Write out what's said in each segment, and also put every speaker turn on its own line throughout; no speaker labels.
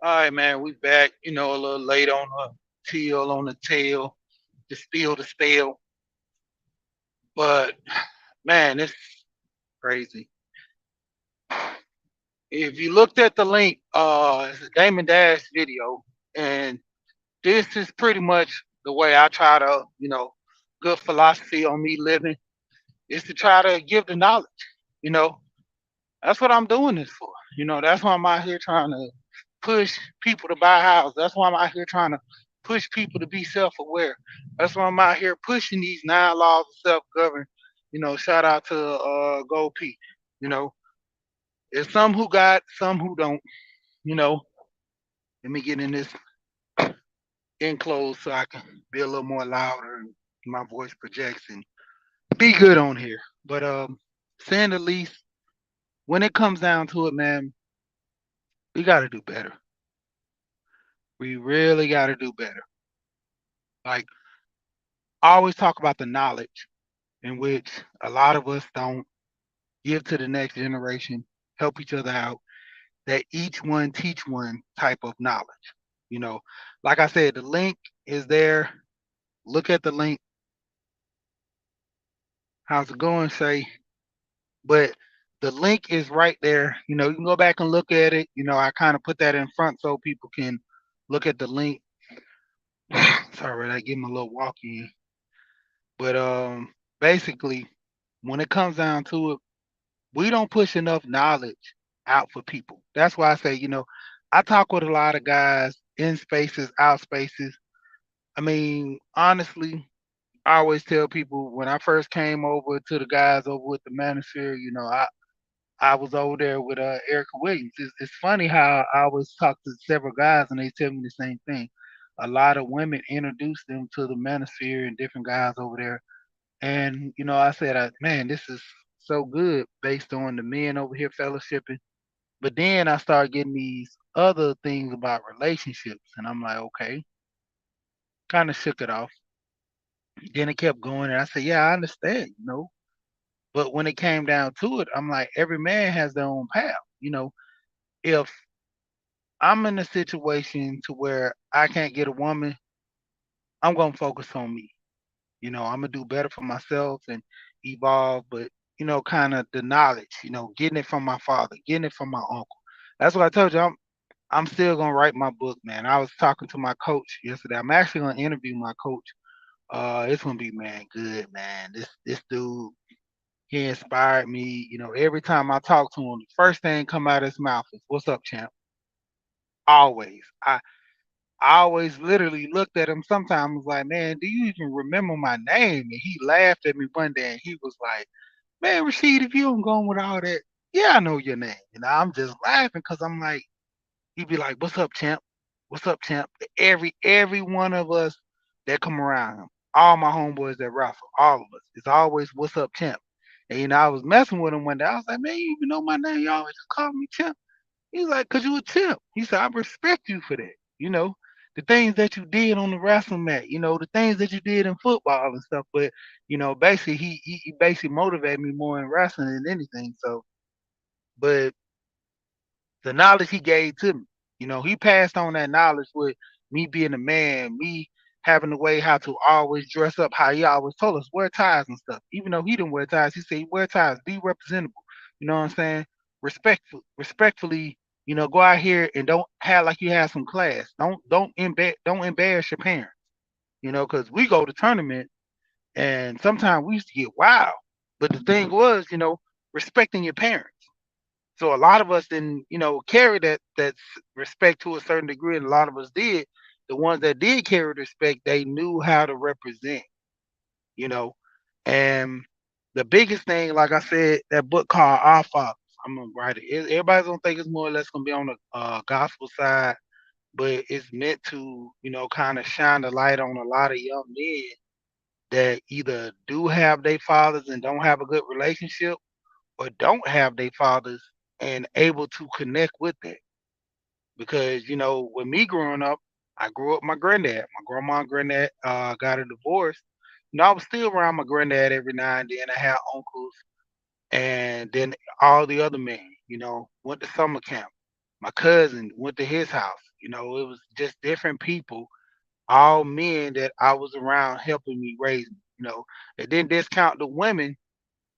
All right, man, we back. A little late on the till on the tail, to spill the spell. But man, it's crazy. If you looked at the link, it's a Damon Dash video, and this is pretty much the way I try to, good philosophy on me living is to try to give the knowledge. You know, that's what I'm doing this for. That's why I'm out here trying to push people to buy a house. That's why I'm out here trying to push people to be self-aware. That's why I'm out here pushing these 9 laws of self-govern. Shout out to Gold P. You know, there's some who got, some who don't. You know, let me get in this enclosed so I can be a little more louder and my voice projects and be good on here. But saying the least, when it comes down to it, man, we got to do better. We really got to do better. Like I always talk about the knowledge in which a lot of us don't give to the next generation, help each other out, that each one teach one type of knowledge. You know, like I said, the link is there. Look at the link. How's it going? Say, but the link is right there. You can go back and look at it. I kind of put that in front so people can look at the link. Sorry, I give them a little walk in. But basically, when it comes down to it, we don't push enough knowledge out for people. That's why I say, I talk with a lot of guys in spaces, out spaces. I mean, honestly, I always tell people when I first came over to the guys over with the Manosphere, I was over there with Erica Williams. It's funny how I always talk to several guys and they tell me the same thing. A lot of women introduced them to the Manosphere and different guys over there. And I said, man, this is so good based on the men over here fellowshipping. But then I started getting these other things about relationships, and I'm like, okay, kind of shook it off. Then it kept going, and I said, yeah, I understand. But when it came down to it, I'm like, every man has their own path. If I'm in a situation to where I can't get a woman, I'm gonna focus on me. I'm gonna do better for myself and evolve, but kind of the knowledge, getting it from my father, getting it from my uncle. That's what I told you. I'm still gonna write my book, man. I was talking to my coach yesterday. I'm actually gonna interview my coach. It's gonna be man good, man. This dude, he inspired me. Every time I talk to him, the first thing come out of his mouth is "What's up, champ?" Always. I always literally looked at him sometimes like, man, do you even remember my name? And he laughed at me one day and he was like, man, Rashid, if you don't go with all that, yeah, I know your name. And I'm just laughing because I'm like, he'd be like, "What's up, champ? What's up, champ?" Every one of us that come around him, all my homeboys that raffle, all of us, it's always "What's up, champ?" And I was messing with him one day. I was like, "Man, you even know my name? You always just call me champ." He's like, "Cause you a champ." He said, "I respect you for that. The things that you did on the wrestling mat. The things that you did in football and stuff." But basically, he basically motivated me more in wrestling than anything. So, but the knowledge he gave to me. He passed on that knowledge with me being a man, me having the way how to always dress up, how he always told us wear ties and stuff. Even though he didn't wear ties, he said wear ties, be representable. You know what I'm saying? Respectfully, go out here and don't have like you have some class. Don't embarrass your parents. Because we go to tournament and sometimes we used to get wild. But the thing was, respecting your parents. So a lot of us didn't, carry that respect to a certain degree, and a lot of us did. The ones that did carry respect, they knew how to represent, you know. And the biggest thing, like I said, that book called Our Fathers. I'm gonna write it. Everybody's gonna think it's more or less gonna be on the gospel side, but it's meant to, kind of shine the light on a lot of young men that either do have their fathers and don't have a good relationship, or don't have their fathers and able to connect with that. Because, with me growing up, I grew up with my granddad. My grandma and granddad got a divorce. I was still around my granddad every now and then. I had uncles and then all the other men, went to summer camp. My cousin went to his house. It was just different people, all men that I was around helping me raise me. It didn't discount the women,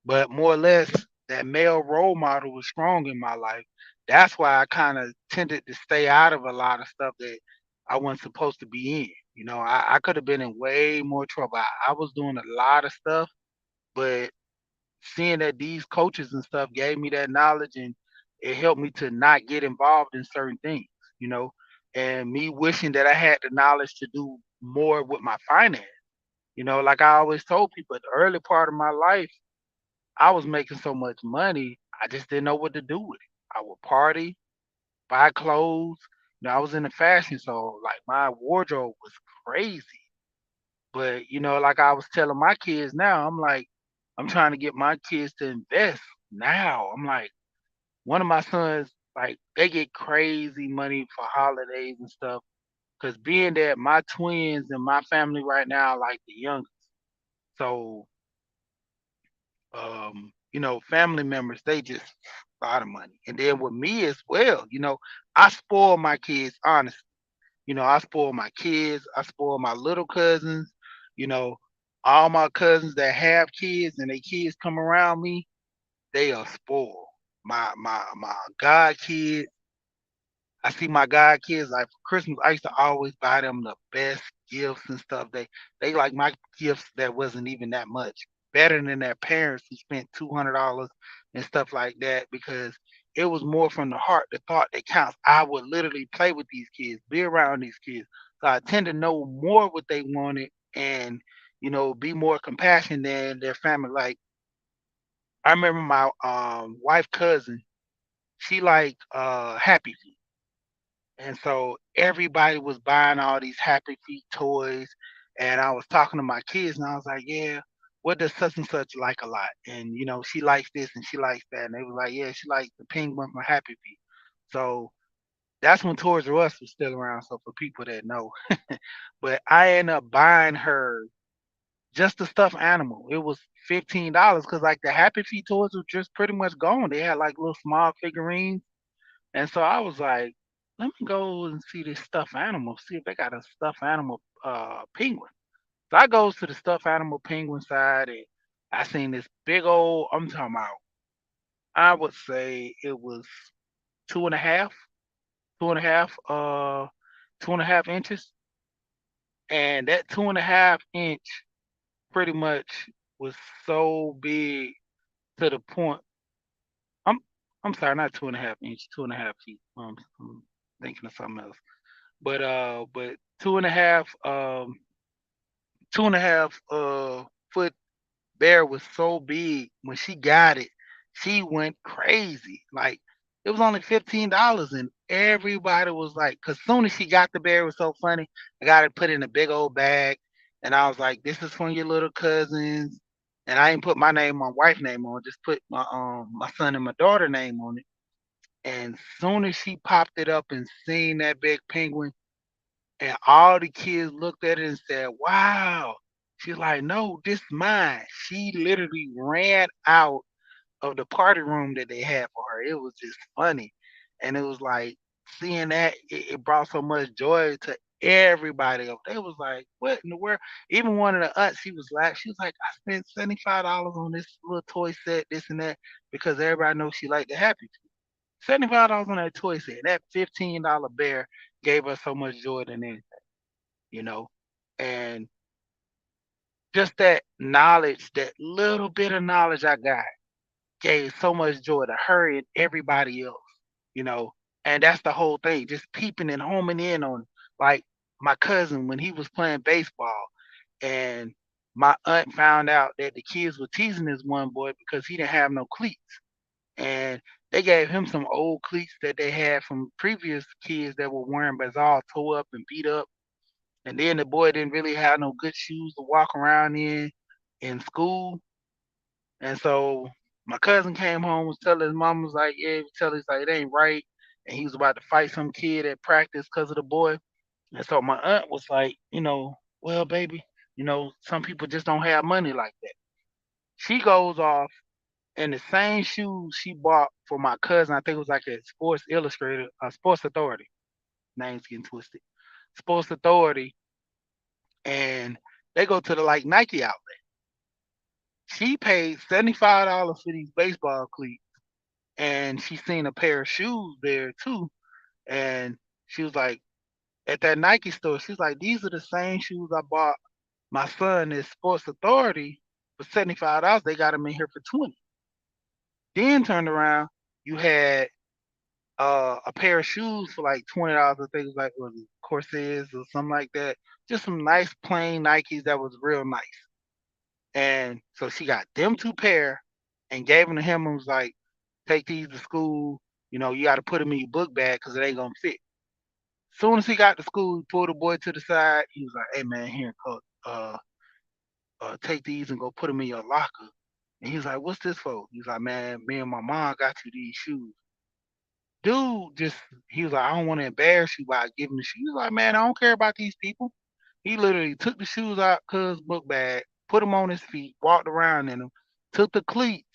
but more or less that male role model was strong in my life. That's why I kind of tended to stay out of a lot of stuff that I wasn't supposed to be in. I could have been in way more trouble. I was doing a lot of stuff, but seeing that these coaches and stuff gave me that knowledge, and it helped me to not get involved in certain things, you know, and me wishing that I had the knowledge to do more with my finance. Like I always told people at the early part of my life, I was making so much money, I just didn't know what to do with it. I would party, buy clothes. I was in the fashion, so like my wardrobe was crazy. But like I was telling my kids now, I'm like, I'm trying to get my kids to invest now. I'm like, one of my sons, like, they get crazy money for holidays and stuff. Cause being that my twins and my family right now are like the youngest. So family members, they just a lot of money. And then with me as well, I spoil my kids, honestly. I spoil my kids, I spoil my little cousins, you know, all my cousins that have kids and their kids come around me, they are spoiled. My god kids, I see my god kids like for Christmas. I used to always buy them the best gifts and stuff. They like my gifts that wasn't even that much better than their parents who spent $200 and stuff like that because it was more from the heart, the thought that counts. I would literally play with these kids, be around these kids. So I tend to know more what they wanted and be more compassionate than their family. Like I remember my wife cousin, she like Happy Feet. And so everybody was buying all these Happy Feet toys. And I was talking to my kids and I was like, yeah, what does such and such like a lot? And, she likes this and she likes that. And they were like, yeah, she likes the penguin from Happy Feet. So that's when Toys R Us was still around. So for people that know, but I ended up buying her just the stuffed animal. It was $15 because like the Happy Feet toys were just pretty much gone. They had like little small figurines and so I was like, let me go and see this stuffed animal, see if they got a stuffed animal penguin. So I goes to the stuffed animal penguin side and I seen this big old, I'm talking about, I would say it was two and a half, two and a half, 2.5 inches. And that 2.5 inch pretty much was so big to the point. I'm I'm sorry, not 2.5 inch, 2.5 feet. I'm thinking of something else. But two and a half foot bear was so big when she got it, she went crazy. Like it was only $15 and everybody was like, cause soon as she got the bear, it was so funny. I got it put in a big old bag and I was like, this is from your little cousins. And I didn't put my name, my wife name on, it, just put my son and my daughter name on it. And soon as she popped it up and seen that big penguin, and all the kids looked at it and said, "Wow." She's like, "No, this mine." She literally ran out of the party room that they had for her. It was just funny. And it was like seeing that it brought so much joy to everybody. They was like, what in the world? Even one of the aunts, she was like, I spent $75 on this little toy set, this and that, because everybody knows she liked the Happy Feet. $75 on that toy set. That $15 bear gave us so much joy than anything, you know? And just that knowledge, that little bit of knowledge I got gave so much joy to her and everybody else, you know? And that's the whole thing, just peeping and homing in on, like my cousin when he was playing baseball and my aunt found out that the kids were teasing this one boy because he didn't have no cleats. And they gave him some old cleats that they had from previous kids that were wearing, but it's all tore up and beat up. And then the boy didn't really have no good shoes to walk around in school. And so my cousin came home, was telling his mom, was like, yeah, tell us like it ain't right. And he was about to fight some kid at practice because of the boy. And so my aunt was like, well, baby, some people just don't have money like that. She goes off and the same shoes she bought for my cousin, I think it was like a Sports Illustrated, a Sports Authority. names getting twisted. Sports Authority, and they go to the like Nike outlet. She paid $75 for these baseball cleats, and she seen a pair of shoes there too. And she was like, at that Nike store, she's like, these are the same shoes I bought my son at Sports Authority for $75. They got them in here for 20. Then turned around, you had a pair of shoes for like $20. I think it was like was it Corsairs or something like that. Just some nice plain Nikes that was real nice. And so she got them two pair and gave them to him and was like, take these to school. You know, you got to put them in your book bag because it ain't gonna fit. Soon as he got to school, he pulled the boy to the side. He was like, "Hey man, here, coach, take these and go put them in your locker." And he was like, "What's this for?" He was like, "Man, me and my mom got you these shoes." Dude, just he was like, "I don't want to embarrass you by giving the shoes." He was like, "Man, I don't care about these people." He literally took the shoes out cuz book bag, put them on his feet, walked around in them, took the cleats,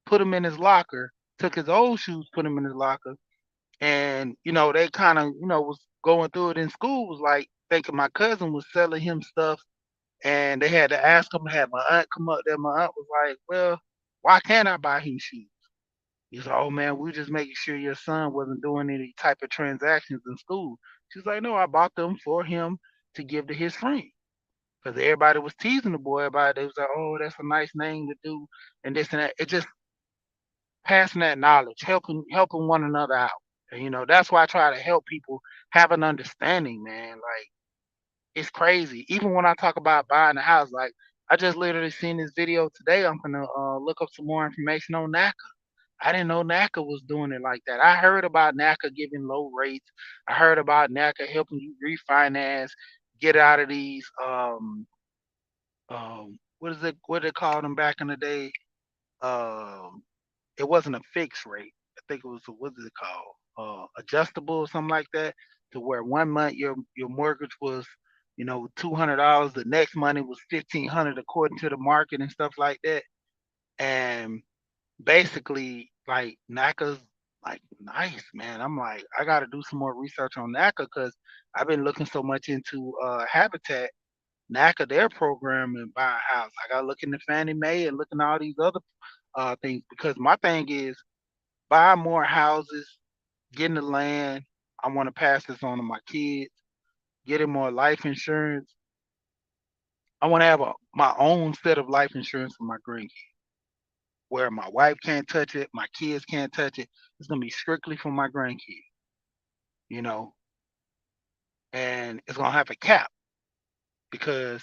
put them in his locker, took his old shoes, put them in his locker, and they kind of was going through it in school. Was like thinking my cousin was selling him stuff, and they had to ask him to have my aunt come up there. My aunt was like, "Well, why can't I buy him shoes?" He's like, "Oh man, we just making sure your son wasn't doing any type of transactions in school." She's like, "No, I bought them for him to give to his friend." Because everybody was teasing the boy about it. They was like, "Oh, that's a nice name to do," and this and that. It just passing that knowledge, helping one another out. And that's why I try to help people have an understanding, man. Like it's crazy. Even when I talk about buying a house, like I just literally seen this video today. I'm gonna look up some more information on NACA. I didn't know NACA was doing it like that. I heard about NACA giving low rates. I heard about NACA helping you refinance, get out of these what is it? What they called them back in the day? Um, it wasn't a fixed rate. I think it was what is it called? Adjustable or something like that. To where one month your mortgage was, $200. The next month it was 1,500 according to the market and stuff like that. And basically, like NACA's like nice, man. I'm like, I got to do some more research on NACA because I've been looking so much into Habitat. NACA, their program and buy a house. I got to look into Fannie Mae and looking at all these other things because my thing is buy more houses, getting the land. I want to pass this on to my kids, getting more life insurance. I want to have my own set of life insurance for my grandkids, where my wife can't touch it, my kids can't touch it. It's gonna be strictly for my grandkids, you know, and it's gonna have a cap because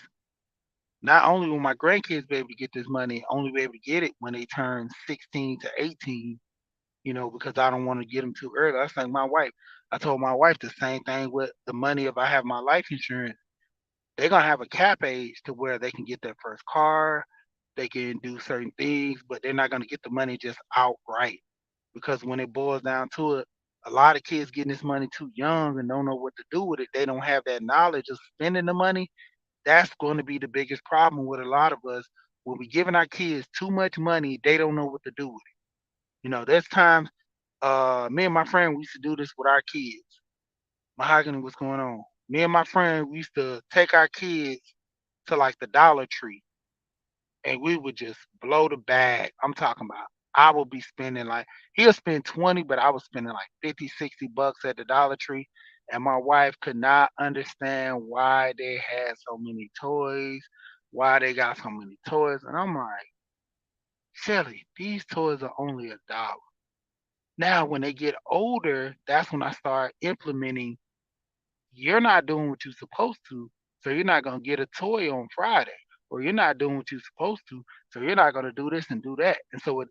not only will my grandkids be able to get this money, only be able to get it when they turn 16 to 18, because I don't want to get them too early. That's like my wife. I told my wife the same thing with the money if I have my life insurance. They're gonna have a cap age to where they can get their first car, they can do certain things, but they're not gonna get the money just outright. Because when it boils down to it, a lot of kids getting this money too young and don't know what to do with it. They don't have that knowledge of spending the money. That's going to be the biggest problem with a lot of us. When we giving our kids too much money, they don't know what to do with it. There's times me and my friend we used to do this with our kids. Mahogany, what's going on? Me and my friend we used to take our kids to like the Dollar Tree and we would just blow the bag. I'm talking about I would be spending like he'll spend 20, but I was spending like 50, $60 at the Dollar Tree. And my wife could not understand why they had so many toys, why they got so many toys. And I'm like, Shelly, these toys are only $1. Now, when they get older, that's when I start implementing you're not doing what you're supposed to, so you're not gonna get a toy on Friday, or you're not doing what you're supposed to, so you're not gonna do this and do that. And so it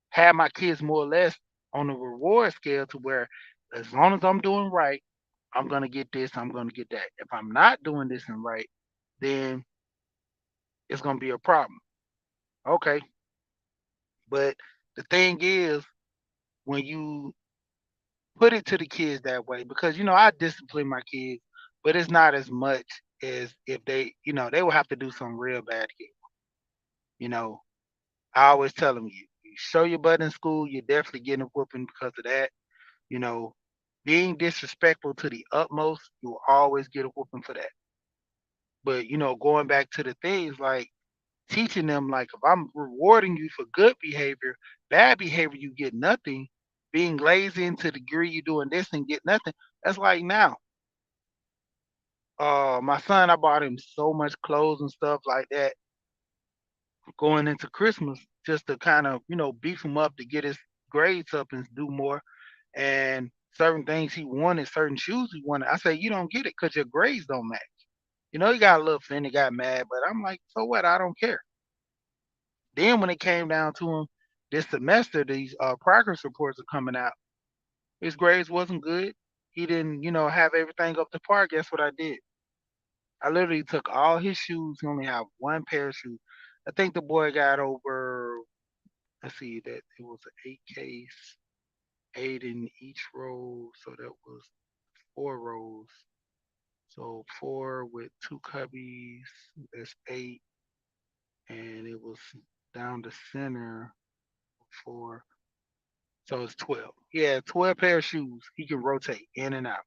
had my kids more or less on a reward scale to where as long as I'm doing right, I'm gonna get this, I'm gonna get that. If I'm not doing this and right, then it's gonna be a problem. Okay. But the thing is, when you put it to the kids that way, because I discipline my kids, but it's not as much as if they will have to do some real bad kids. You know, I always tell them you show your butt in school, you're definitely getting a whooping because of that. You know, being disrespectful to the utmost, you will always get a whooping for that. But going back to the things like teaching them, like if I'm rewarding you for good behavior, bad behavior you get nothing. Being lazy into the degree you doing this and get nothing. That's like now. My son, I bought him so much clothes and stuff like that going into Christmas just to kind of, beef him up to get his grades up and do more. And certain things he wanted, certain shoes he wanted. I say, you don't get it because your grades don't match. He got a little offended, got mad, but I'm like, so what? I don't care. Then when it came down to him this semester, these progress reports are coming out. His grades wasn't good. He didn't, have everything up to par. Guess what I did? I literally took all his shoes. He only had one pair of shoes. I think the boy got over. Let's see, that it was an 8 case, eight in each row, so that was 4 rows. So four with two cubbies, that's eight, and it was down the center four, so it's 12. Yeah, 12 pair of shoes he can rotate in and out.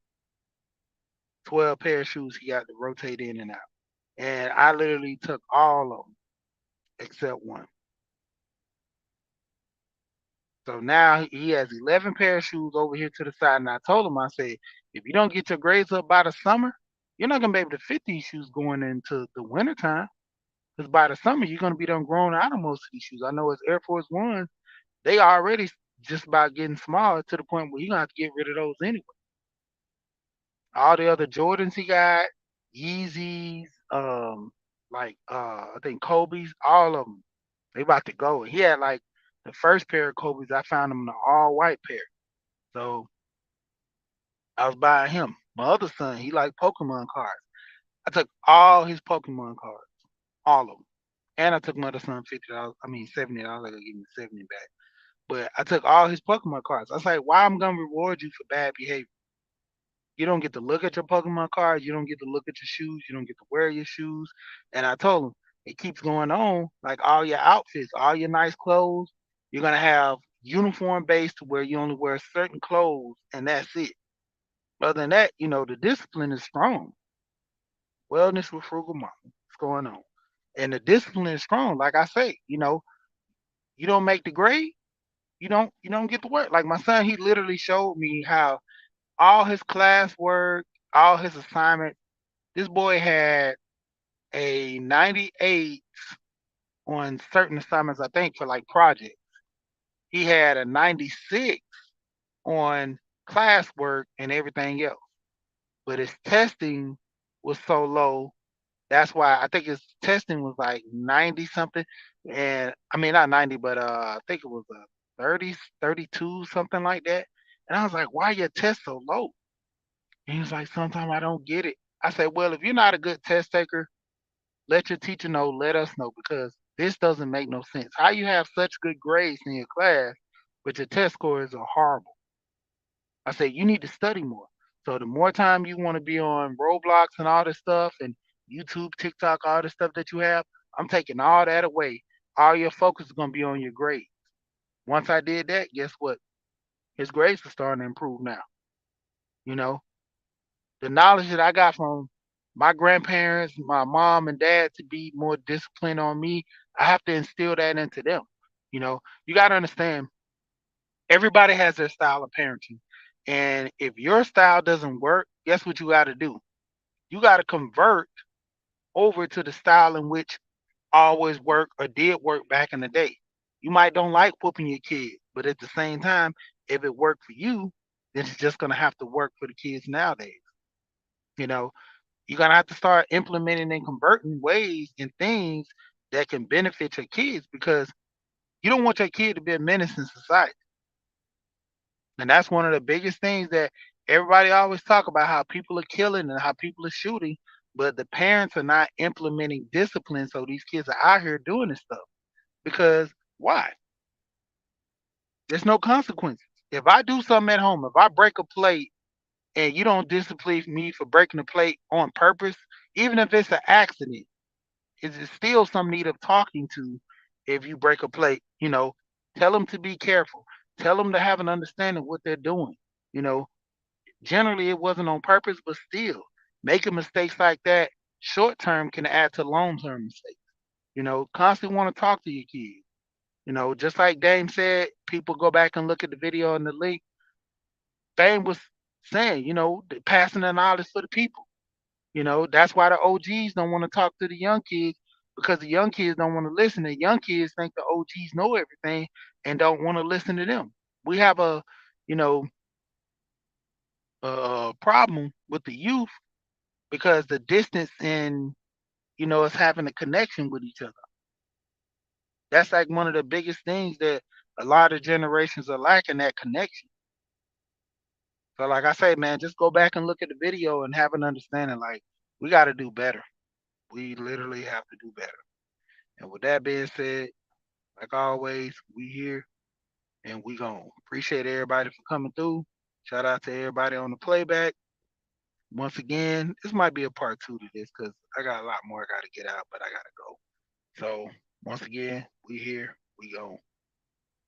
12 pair of shoes he got to rotate in and out. And I literally took all of them except one. So now he has 11 pair of shoes over here to the side. And I told him, I said, if you don't get your grades up by the summer, you're not going to be able to fit these shoes going into the wintertime. Because by the summer, you're going to be done grown out of most of these shoes. I know it's Air Force Ones, they already just about getting smaller to the point where you're going to have to get rid of those anyway. All the other Jordans he got, Yeezys, I think Kobe's, all of them, they about to go. He had like the first pair of Kobe's, I found him in an all white pair. So I was buying him. My other son, he liked Pokemon cards. I took all his Pokemon cards, all of them. And I took my other son $50. I mean $70. I gotta give him 70 back. But I took all his Pokemon cards. I was like, why I'm gonna reward you for bad behavior? You don't get to look at your Pokemon cards. You don't get to look at your shoes. You don't get to wear your shoes. And I told him it keeps going on. Like all your outfits, all your nice clothes, you're gonna have uniform based to where you only wear certain clothes, and that's it. Other than that, the discipline is strong. Wellness with frugal mama. What's going on? And the discipline is strong. Like I say, you don't make the grade, you don't get to work. Like my son, he literally showed me how all his classwork, all his assignments. This boy had a 98 on certain assignments, I think, for like projects. He had a 96 on classwork and everything else. But his testing was so low. That's why I think his testing was like 90 something. And I mean, not 90, but I think it was a 30, 32, something like that. And I was like, why your test so low? And he was like, sometimes I don't get it. I said, well, if you're not a good test taker, let your teacher know, let us know, because this doesn't make no sense. How you have such good grades in your class, but your test scores are horrible? I said, you need to study more. So the more time you want to be on Roblox and all this stuff and YouTube, TikTok, all this stuff that you have, I'm taking all that away. All your focus is going to be on your grades. Once I did that, guess what? His grades are starting to improve now. You know, the knowledge that I got from my grandparents, my mom and dad to be more disciplined on me, I have to instill that into them. You got to understand, everybody has their style of parenting. And if your style doesn't work, guess what you got to do? You got to convert over to the style in which always worked or did work back in the day. You might don't like whooping your kids, but at the same time, if it worked for you, then it's just going to have to work for the kids nowadays. You know, you're gonna have to start implementing and converting ways and things that can benefit your kids, because you don't want your kid to be a menace in society. And that's one of the biggest things that everybody always talk about, how people are killing and how people are shooting, but the parents are not implementing discipline, so these kids are out here doing this stuff. Because why? There's no consequences. If I do something at home, if I break a plate and you don't discipline me for breaking the plate on purpose, even if it's an accident, is it still some need of talking to? If you break a plate, tell them to be careful. Tell them to have an understanding of what they're doing. You know, Generally, it wasn't on purpose, but still, making mistakes like that short term can add to long term mistakes. Constantly want to talk to your kids. Just like Dame said, people go back and look at the video and the link. Dame was saying, passing the knowledge for the people. That's why the OGs don't want to talk to the young kids because the young kids don't want to listen. The young kids think the OGs know everything and don't want to listen to them. We have you know, a problem with the youth because the distance and us having a connection with each other. That's like one of the biggest things that a lot of generations are lacking, that connection. So like I say, man, just go back and look at the video and have an understanding. Like we got to do better. We literally have to do better. And with that being said, like always, we here and we gone. Appreciate everybody for coming through. Shout out to everybody on the playback. Once again, this might be a part two to this because I got a lot more I got to get out, but I got to go. So once again, we here, we gone.